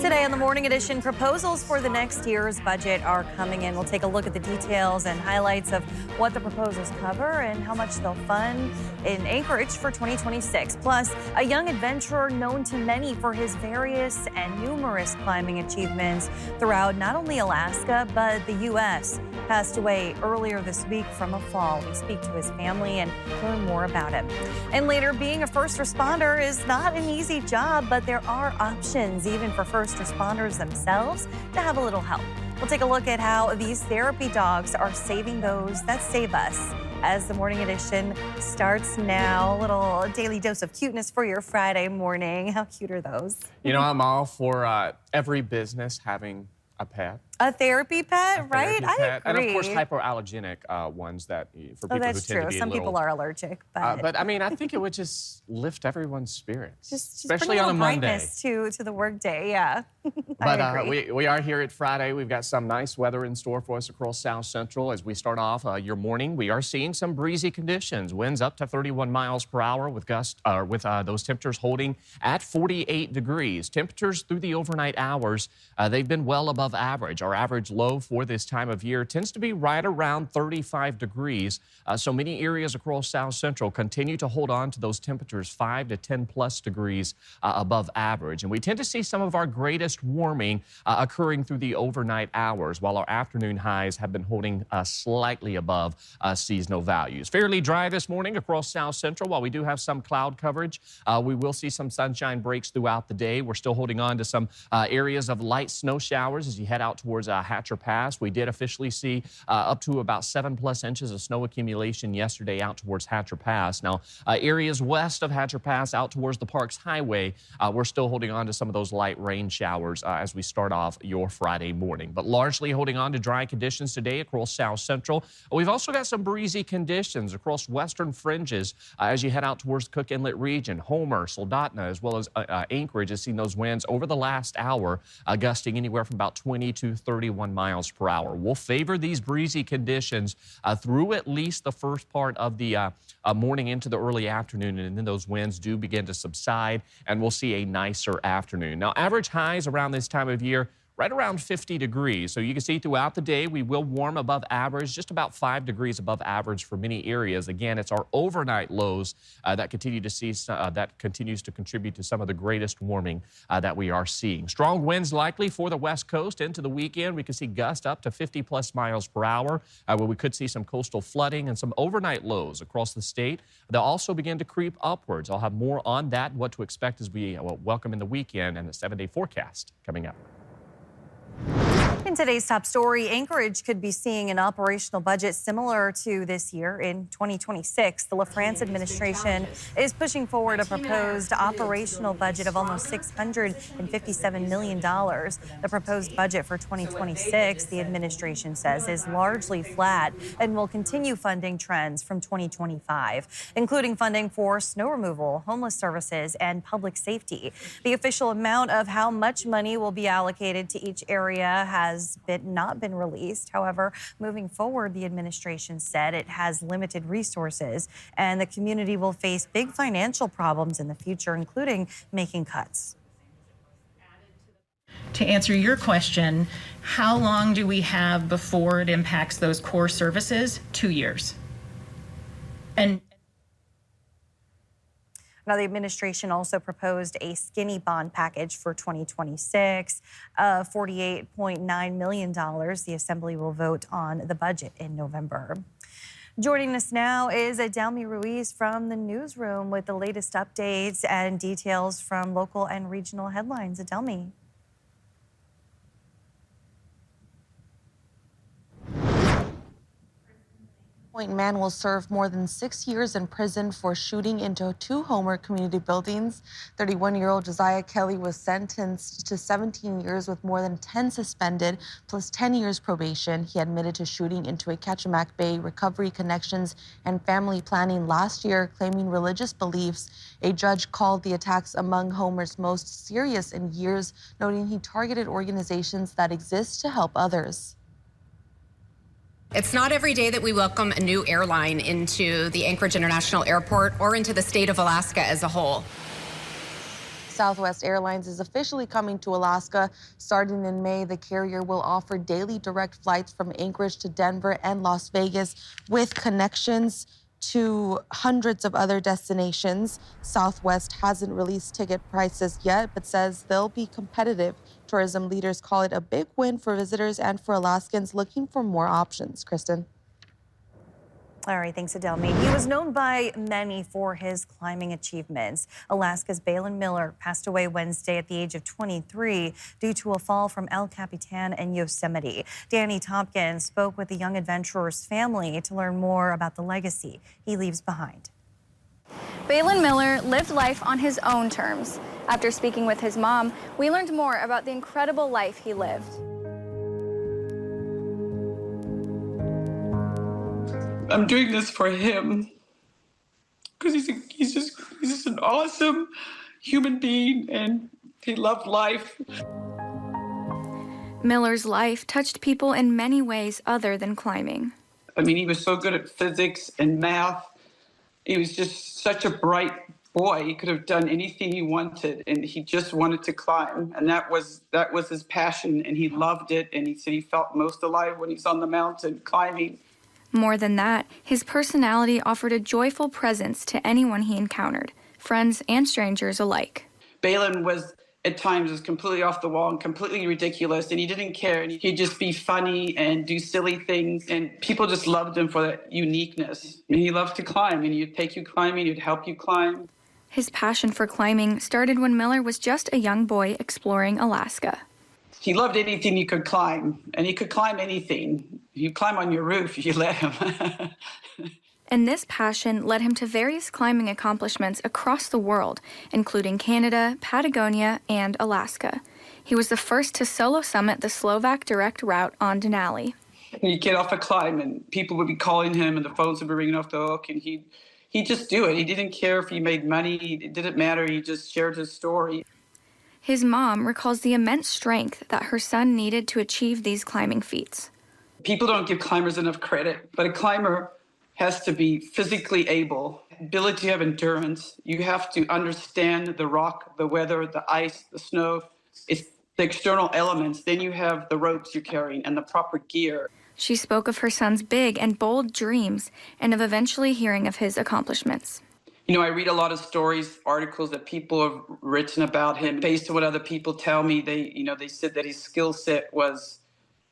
Today on the Morning Edition, proposals for the next year's budget are coming in. We'll take a look at the details and highlights of what the proposals cover and how much they'll fund in Anchorage for 2026. Plus, a young adventurer known to many for his various and numerous climbing achievements throughout not only Alaska, but the U.S. passed away earlier this week from a fall. We speak to his family and learn more about him. And later, being a first responder is not an easy job, but there are options, even for first responders themselves, to have a little help. We'll take a look at how these therapy dogs are saving those that save us as the Morning Edition starts now. A little daily dose of cuteness for your Friday morning. How cute are those? You know, I'm all for every business having a pet. A therapy pet, right? Therapy pet. I agree. And of course, hypoallergenic ones that for people who tend true. to be Some people are allergic, but I mean, I think it would just lift everyone's spirits, especially on a Monday. To the workday, yeah. But we are here at Friday. We've got some nice weather in store for us across South Central. As we start off your morning, we are seeing some breezy conditions. Winds up to 31 miles per hour with those temperatures holding at 48 degrees. Temperatures through the overnight hours, they've been well above average. Our average low for this time of year tends to be right around 35 degrees. So many areas across South Central continue to hold on to those temperatures 5 to 10 plus degrees above average. And we tend to see some of our greatest warming occurring through the overnight hours, while our afternoon highs have been holding slightly above seasonal values. Fairly dry this morning across South Central. While we do have some cloud coverage, we will see some sunshine breaks throughout the day. We're still holding on to some areas of light snow showers as you head out towards Hatcher Pass. We did officially see up to about 7+ inches of snow accumulation yesterday out towards Hatcher Pass. Now, areas west of Hatcher Pass out towards the Parks Highway, we're still holding on to some of those light rain showers as we start off your Friday morning. But largely holding on to dry conditions today across South Central. We've also got some breezy conditions across western fringes as you head out towards the Cook Inlet region. Homer, Soldotna, as well as Anchorage has seen those winds over the last hour gusting anywhere from about 20 to 31 miles per hour. We'll favor these breezy conditions through at least the first part of the morning into the early afternoon, and then those winds do begin to subside, and we'll see a nicer afternoon. Now, average highs around this time of year right around 50 degrees. So you can see throughout the day, we will warm above average, just about 5 degrees above average for many areas. Again, it's our overnight lows that continues to contribute to some of the greatest warming that we are seeing. Strong winds likely for the West Coast into the weekend. We could see gusts up to 50+ miles per hour, where we could see some coastal flooding and some overnight lows across the state. They'll also begin to creep upwards. I'll have more on that, what to expect as we welcome in the weekend and the 7-day forecast coming up. In today's top story, Anchorage could be seeing an operational budget similar to this year in 2026. The LaFrance administration is pushing forward a proposed operational budget of almost $657 million. The proposed budget for 2026, the administration says, is largely flat and will continue funding trends from 2025, including funding for snow removal, homeless services, and public safety. The official amount of how much money will be allocated to each area has not been released. However, moving forward, the administration said it has limited resources and the community will face big financial problems in the future, including making cuts. To answer your question, how long do we have before it impacts those core services? 2 years. Now, the administration also proposed a skinny bond package for 2026 of $48.9 million. The Assembly will vote on the budget in November. Joining us now is Adelmi Ruiz from the newsroom with the latest updates and details from local and regional headlines. Adelmi. Man will serve more than 6 years in prison for shooting into 2 Homer community buildings. 31-year-old Josiah Kelly was sentenced to 17 years with more than 10 suspended, plus 10 years probation. He admitted to shooting into a Kachemak Bay Recovery Connections and Family Planning last year, claiming religious beliefs. A judge called the attacks among Homer's most serious in years, noting he targeted organizations that exist to help others. It's not every day that we welcome a new airline into the Anchorage International Airport or into the state of Alaska as a whole. Southwest Airlines is officially coming to Alaska. Starting in May, the carrier will offer daily direct flights from Anchorage to Denver and Las Vegas with connections to hundreds of other destinations. Southwest hasn't released ticket prices yet, but says they'll be competitive. Tourism leaders call it a big win for visitors and for Alaskans looking for more options. Kristen. All right, thanks, Adelmi. He was known by many for his climbing achievements. Alaska's Balin Miller passed away Wednesday at the age of 23 due to a fall from El Capitan in Yosemite. Danny Tompkins spoke with the young adventurer's family to learn more about the legacy he leaves behind. Balin Miller lived life on his own terms. After speaking with his mom, we learned more about the incredible life he lived. I'm doing this for him because he's just an awesome human being, and he loved life. Miller's life touched people in many ways other than climbing. I mean, he was so good at physics and math. He was just such a bright boy. He could have done anything he wanted, and he just wanted to climb, and that was his passion, and he loved it. And he said he felt most alive when he's on the mountain climbing. More than that, his personality offered a joyful presence to anyone he encountered, friends and strangers alike. Balin was, at times, completely off the wall and completely ridiculous, and he didn't care. And he'd just be funny and do silly things, and people just loved him for that uniqueness. And he loved to climb, and he'd take you climbing, he'd help you climb. His passion for climbing started when Miller was just a young boy exploring Alaska. He loved anything he could climb, and he could climb anything. You climb on your roof, you let him. And this passion led him to various climbing accomplishments across the world, including Canada, Patagonia, and Alaska. He was the first to solo summit the Slovak direct route on Denali. He'd get off a climb, and people would be calling him, and the phones would be ringing off the hook, and he'd just do it. He didn't care if he made money. It didn't matter. He just shared his story. His mom recalls the immense strength that her son needed to achieve these climbing feats. People don't give climbers enough credit, but a climber has to be physically able, ability to have endurance. You have to understand the rock, the weather, the ice, the snow. It's the external elements. Then you have the ropes you're carrying and the proper gear. She spoke of her son's big and bold dreams and of eventually hearing of his accomplishments. You know, I read a lot of stories, articles that people have written about him. Based on what other people tell me, they said that his skill set was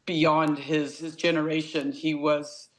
beyond his generation. He was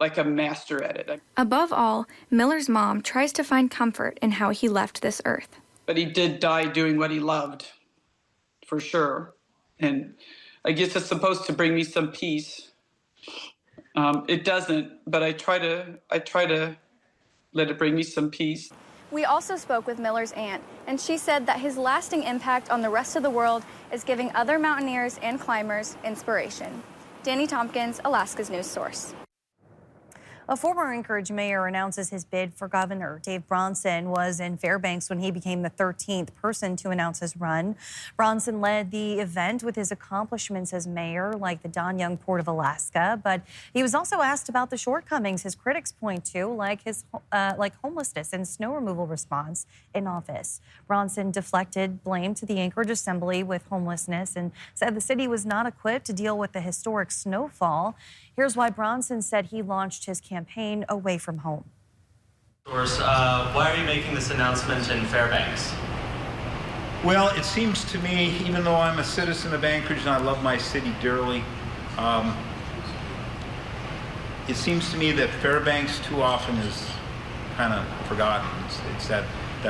like a master at it. Above all, Miller's mom tries to find comfort in how he left this earth. But he did die doing what he loved, for sure. And I guess it's supposed to bring me some peace. It doesn't, but I try to let it bring me some peace. We also spoke with Miller's aunt, and she said that his lasting impact on the rest of the world is giving other mountaineers and climbers inspiration. Danny Tompkins, Alaska's news source. A former Anchorage mayor announces his bid for governor. Dave Bronson was in Fairbanks when he became the 13th person to announce his run. Bronson led the event with his accomplishments as mayor, like the Don Young Port of Alaska, but he was also asked about the shortcomings his critics point to, like his homelessness and snow removal response in office. Bronson deflected blame to the Anchorage Assembly with homelessness and said the city was not equipped to deal with the historic snowfall. Here's why Bronson said he launched his campaign away from home. Why are you making this announcement in Fairbanks? Well, it seems to me, even though I'm a citizen of Anchorage and I love my city dearly, it seems to me that Fairbanks too often is kind of forgotten. It's that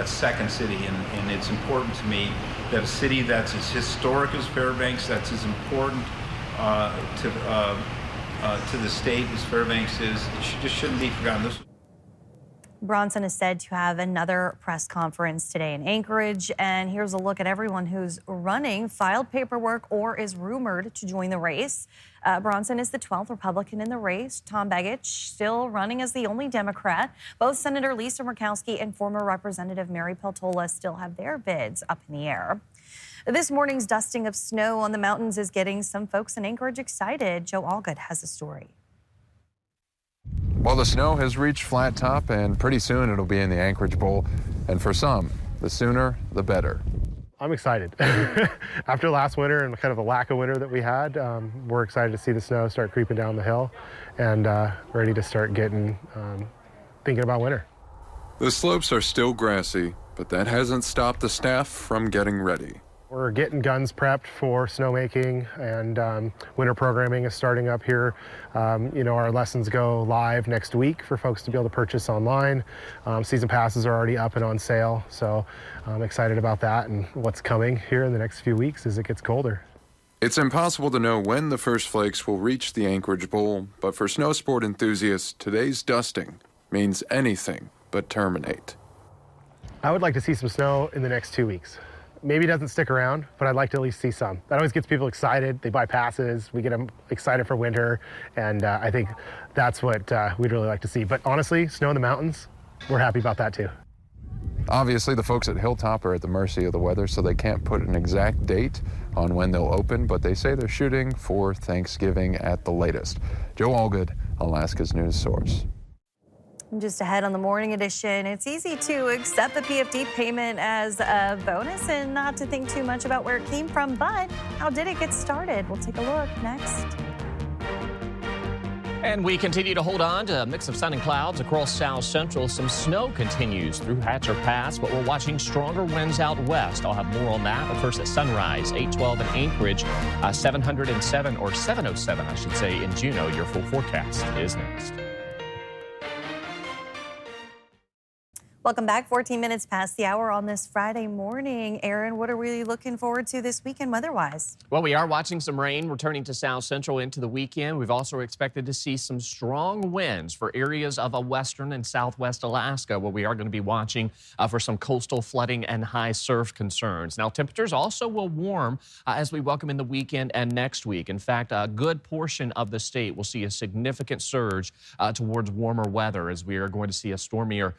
second city, and it's important to me that a city that's as historic as Fairbanks, that's as important to the state as Fairbanks is, it just shouldn't be forgotten. Bronson is said to have another press conference today in Anchorage, and here's a look at everyone who's running, filed paperwork, or is rumored to join the race. Bronson is the 12th Republican in the race. Tom Begich still running as the only Democrat. Both Senator Lisa Murkowski and former Representative Mary Peltola still have their bids up in the air. This morning's dusting of snow on the mountains is getting some folks in Anchorage excited. Joe Allgood has a story. Well, the snow has reached flat top, and pretty soon it'll be in the Anchorage Bowl. And for some, the sooner, the better. I'm excited. After last winter and kind of the lack of winter that we had, we're excited to see the snow start creeping down the hill and ready to start getting thinking about winter. The slopes are still grassy, but that hasn't stopped the staff from getting ready. We're getting guns prepped for snowmaking, and winter programming is starting up here. Our lessons go live next week for folks to be able to purchase online. Season passes are already up and on sale, so I'm excited about that and what's coming here in the next few weeks as it gets colder. It's impossible to know when the first flakes will reach the Anchorage Bowl, but for snow sport enthusiasts, today's dusting means anything but terminate. I would like to see some snow in the next 2 weeks. Maybe it doesn't stick around, but I'd like to at least see some. That always gets people excited. They buy passes. We get them excited for winter, and I think that's what we'd really like to see. But honestly, snow in the mountains, we're happy about that too. Obviously, the folks at Hilltop are at the mercy of the weather, so they can't put an exact date on when they'll open, but they say they're shooting for Thanksgiving at the latest. Joe Allgood, Alaska's news source. Just ahead on the Morning Edition, it's easy to accept the PFD payment as a bonus and not to think too much about where it came from, but how did it get started? We'll take a look next. And we continue to hold on to a mix of sun and clouds across South Central. Some snow continues through Hatcher Pass, but we're watching stronger winds out west. I'll have more on that, but first at sunrise, 812 in Anchorage, 707 or 707, I should say, in Juneau. Your full forecast is next. Welcome back. 14 minutes past the hour on this Friday morning. Aaron, what are we looking forward to this weekend weather-wise? Well, we are watching some rain returning to South Central into the weekend. We've also expected to see some strong winds for areas of western and southwest Alaska, where we are going to be watching for some coastal flooding and high surf concerns. Now, temperatures also will warm as we welcome in the weekend and next week. In fact, a good portion of the state will see a significant surge towards warmer weather as we are going to see a stormier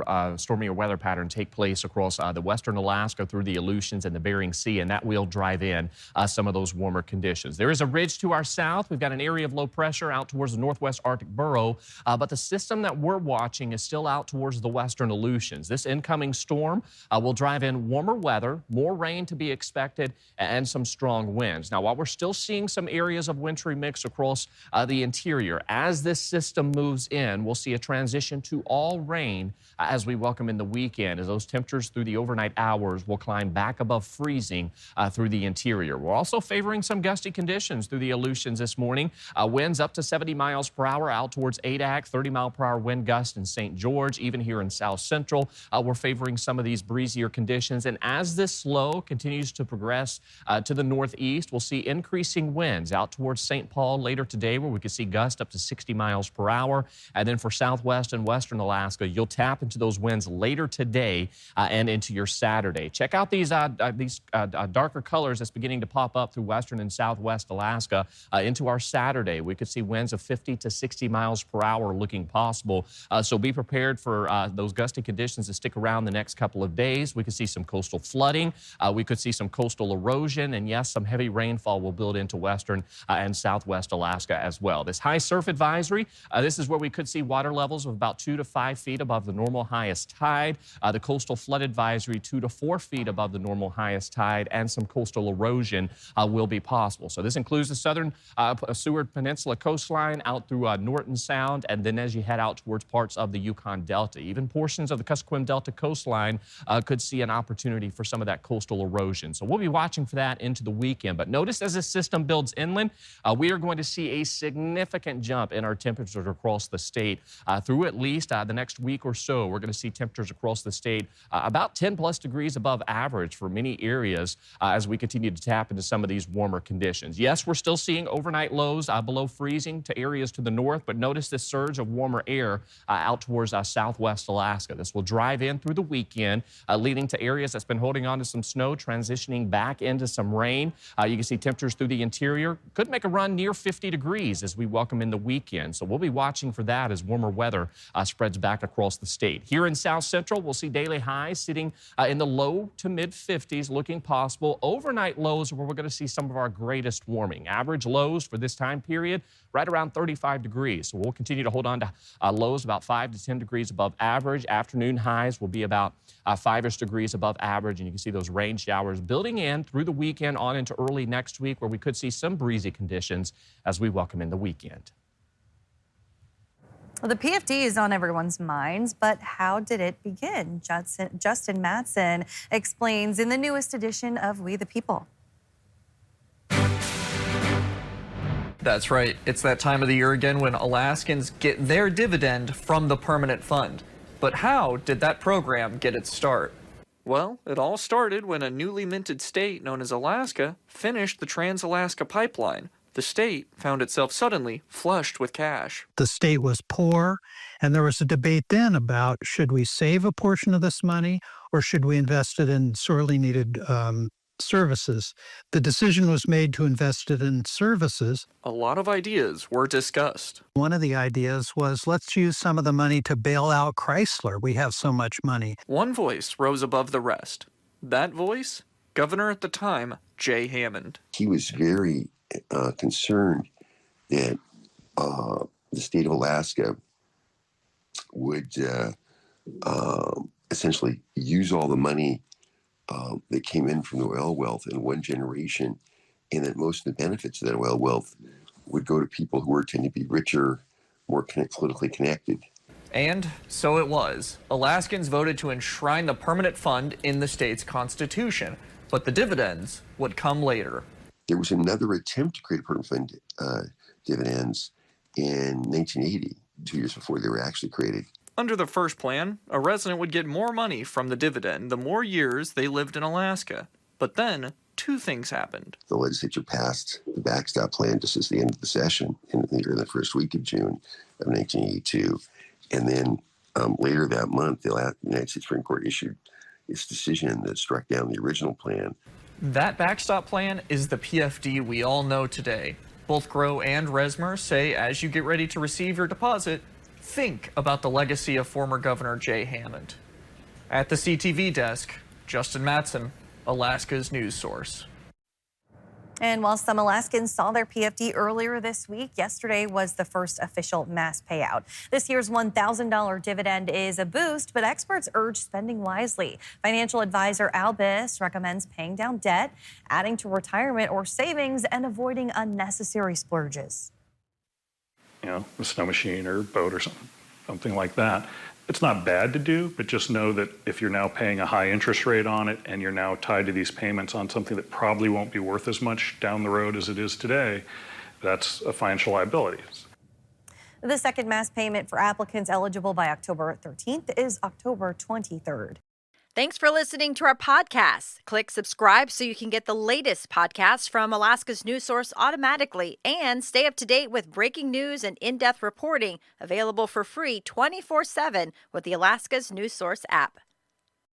weather pattern take place across the western Alaska through the Aleutians and the Bering Sea, and that will drive in some of those warmer conditions. There is a ridge to our south. We've got an area of low pressure out towards the northwest Arctic Burrow, but the system that we're watching is still out towards the western Aleutians. This incoming storm will drive in warmer weather, more rain to be expected, and some strong winds. Now, while we're still seeing some areas of wintry mix across the interior, as this system moves in, we'll see a transition to all rain as we welcome in the weekend, as those temperatures through the overnight hours will climb back above freezing through the interior. We're also favoring some gusty conditions through the Aleutians this morning. Winds up to 70 miles per hour out towards Adak, 30-mile-per-hour wind gust in St. George, even here in South Central. We're favoring some of these breezier conditions. And as this low continues to progress to the northeast, we'll see increasing winds out towards St. Paul later today, where we could see gusts up to 60 miles per hour. And then for southwest and western Alaska, you'll tap into those winds later today and into your Saturday. Check out these darker colors that's beginning to pop up through western and southwest Alaska into our Saturday. We could see winds of 50 to 60 miles per hour looking possible. So be prepared for those gusty conditions to stick around the next couple of days. We could see some coastal flooding. We could see some coastal erosion. And yes, some heavy rainfall will build into western and southwest Alaska as well. This high surf advisory, this is where we could see water levels of about 2 to 5 feet above the normal highest tide. The coastal flood advisory, 2 to 4 feet above the normal highest tide, and some coastal erosion will be possible. So this includes the southern Seward Peninsula coastline out through Norton Sound, and then as you head out towards parts of the Yukon Delta. Even portions of the Kuskokwim Delta coastline could see an opportunity for some of that coastal erosion. So we'll be watching for that into the weekend. But notice as this system builds inland, we are going to see a significant jump in our temperatures across the state through at least the next week or so. We're going to see temperatures across the state about 10 plus degrees above average for many areas as we continue to tap into some of these warmer conditions. Yes, we're still seeing overnight lows below freezing to areas to the north, but notice this surge of warmer air out towards southwest Alaska. This will drive in through the weekend, leading to areas that's been holding on to some snow, transitioning back into some rain. You can see temperatures through the interior could make a run near 50 degrees as we welcome in the weekend. So we'll be watching for that as warmer weather spreads back across the state. Here Here in South Central, we'll see daily highs sitting in the low to mid 50s looking possible. Overnight lows are where we're going to see some of our greatest warming. Average lows for this time period right around 35 degrees. So we'll continue to hold on to lows about 5 to 10 degrees above average. Afternoon highs will be about 5-ish degrees above average. And you can see those rain showers building in through the weekend on into early next week, where we could see some breezy conditions as we welcome in the weekend. Well, the PFD is on everyone's minds, but how did it begin? Justin Mattson explains in the newest edition of We the People. That's right. It's that time of the year again when Alaskans get their dividend from the permanent fund. But how did that program get its start? Well, it all started when a newly minted state known as Alaska finished the Trans-Alaska Pipeline. The state found itself suddenly flushed with cash. The state was poor, and there was a debate then about should we save a portion of this money or should we invest it in sorely needed services. The decision was made to invest it in services. A lot of ideas were discussed. One of the ideas was let's use some of the money to bail out Chrysler. We have so much money. One voice rose above the rest. That voice, Governor at the time, Jay Hammond. He was very concerned that the state of Alaska would essentially use all the money that came in from the oil wealth in one generation, and that most of the benefits of that oil wealth would go to people who were tend to be richer, more politically connected. And so it was. Alaskans voted to enshrine the permanent fund in the state's constitution, but the dividends would come later. There was another attempt to create a permanent fund dividends in 1980, 2 years before they were actually created. Under the first plan, a resident would get more money from the dividend the more years they lived in Alaska. But then, two things happened. The legislature passed the backstop plan just at the end of the session in the first week of June of 1982. And then later that month, the United States Supreme Court issued its decision that struck down the original plan. That backstop plan is the PFD we all know today. Both Grow and Resmer say as you get ready to receive your deposit, think about the legacy of former Governor Jay Hammond. At the CTV desk, Justin Mattson, Alaska's news source. And while some Alaskans saw their PFD earlier this week, yesterday was the first official mass payout. This year's $1,000 dividend is a boost, but experts urge spending wisely. Financial advisor Al Biss recommends paying down debt, adding to retirement or savings, and avoiding unnecessary splurges. You know, a snow machine or boat or something like that. It's not bad to do, but just know that if you're now paying a high interest rate on it and you're now tied to these payments on something that probably won't be worth as much down the road as it is today, that's a financial liability. The second mass payment for applicants eligible by October 13th is October 23rd. Thanks for listening to our podcast. Click subscribe so you can get the latest podcasts from Alaska's news source automatically and stay up to date with breaking news and in-depth reporting available for free 24/7 with the Alaska's news source app.